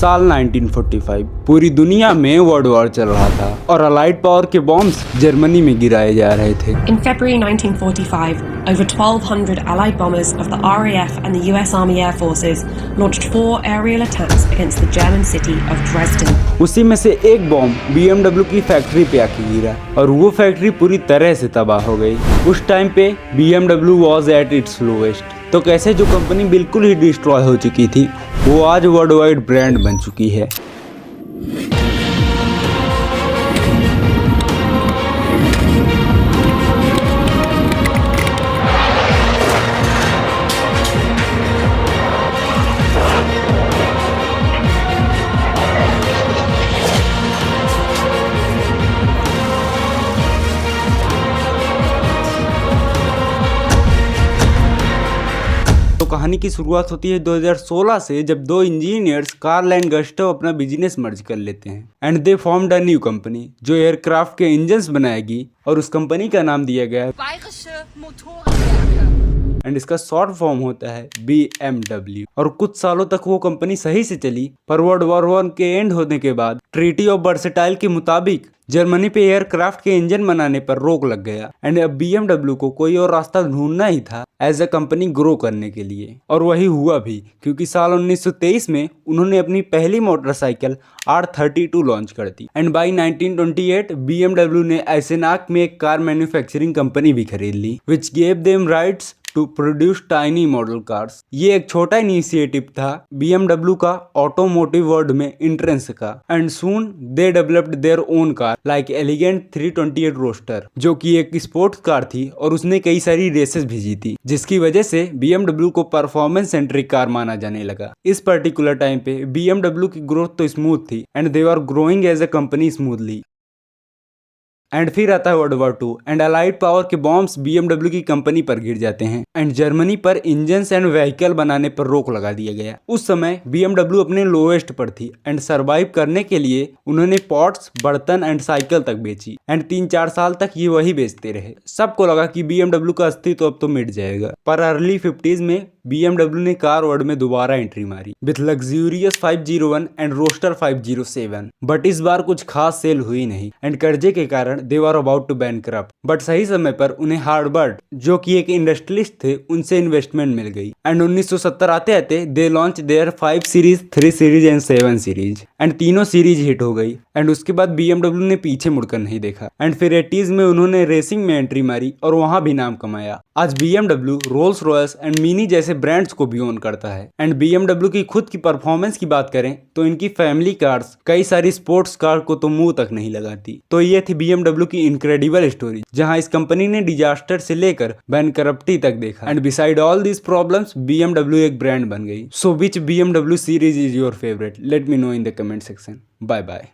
साल 1945 पूरी दुनिया में वर्ल्ड वॉर चल रहा था और अलाइड पावर के बॉम्ब्स जर्मनी में गिराए जा रहे थे। In February 1945, over 1,200 Allied bombers of the RAF and the US Army Air Forces launched 4 aerial attacks against the German city of Dresden. उसी में से एक बॉम्ब BMW की फैक्ट्री पे आके गिरा और वो फैक्ट्री पूरी तरह से तबाह हो गई। उस टाइम पे BMW was at its lowest। तो कैसे जो कंपनी बिल्कुल ही डिस्ट्रॉय हो चुकी थी वो आज वर्ल्ड वाइड ब्रांड बन चुकी है। तो कहानी की शुरुआत होती है 2016 से, जब दो इंजीनियर्स कार्ल एंड गस्टव अपना बिजनेस मर्ज कर लेते हैं and they formed a new company जो एयरक्राफ्ट के इंजन्स बनाएगी और उस कंपनी का नाम दिया गया है Bayerische Motorenwerke। एंड इसका शॉर्ट फॉर्म होता है BMW। और कुछ सालों तक वो कंपनी सही से चली, पर वर्ल्ड वॉर 1 के एंड होने के बाद ट्रीटी ऑफ वर्सेटाइल के मुताबिक जर्मनी पे एयरक्राफ्ट के इंजन बनाने पर रोक लग गया एंड अब BMW को कोई और रास्ता ढूंढना ही था एज अ कंपनी ग्रो करने के लिए। और वही हुआ भी, क्योंकि साल 1923 में उन्होंने अपनी पहली मोटरसाइकिल R32 लॉन्च कर दी एंड बाई 1928 BMW ने ऐसेनाक में एक कार मैन्युफैक्चरिंग कंपनी भी खरीद ली which gave them rights to produce tiny model cars. ये एक छोटा इनिशिएटिव था BMW का ऑटोमोटिव वर्ल्ड में इंट्रेंस का and soon they developed their own car like elegant 328 roadster, जो कि एक स्पोर्ट्स कार थी और उसने कई सारी रेसेस भी जीती, जिसकी वजह से BMW को परफॉर्मेंस सेंट्रिक कार माना जाने लगा। इस पर्टिकुलर टाइम पे BMW की ग्रोथ तो स्मूथ थी and they are growing as a company smoothly. And फिर आता है world war 2 and allied power के बॉम्ब्स BMW की कंपनी पर गिर जाते हैं एंड जर्मनी पर इंजन्स एंड व्हीकल बनाने पर रोक लगा दिया गया। उस समय BMW अपने लोएस्ट पर थी एंड सरवाइव करने के लिए उन्होंने पॉट्स, बर्तन एंड साइकिल तक बेची एंड 3-4 साल तक ये वही बेचते रहे। सबको लगा कि BMW का अस्तित्व अब तो मिट जाएगा, पर अर्ली 50s में BMW ने कार वर्ल्ड में दोबारा एंट्री मारी with luxurious 501 and roadster 507, but इस बार कुछ खास सेल हुई नहीं एंड कर्जे के कारण दे were about to bankrupt. But सही समय पर उन्हें हार्वर्ड, जो कि एक इंडस्ट्रियलिस्ट थे, उनसे इन्वेस्टमेंट मिल गई एंड 1970 आते आते they launch their 5 series, 3 series and 7 series and तीनों सीरीज हिट हो गई एंड उसके बाद BMW ने पीछे मुड़कर नहीं देखा एंड फिर 80s में उन्होंने रेसिंग में एंट्री मारी और वहां भी नाम कमाया। आज BMW, Rolls Royce and mini जैसे ब्रांड्स को भी ओन करता है एंड BMW की खुद की परफॉर्मेंस की बात करें तो इनकी फैमिली कार्स कई सारी स्पोर्ट्स कार को तो मुंह तक नहीं लगाती। तो ये थी BMW की इनक्रेडिबल स्टोरी, जहां इस कंपनी ने डिजास्टर से लेकर बैंकरप्टी तक देखा and beside all this problems BMW एक ब्रांड बन गई। So which BMW series is your favourite? Let me know in the comment section. Bye bye.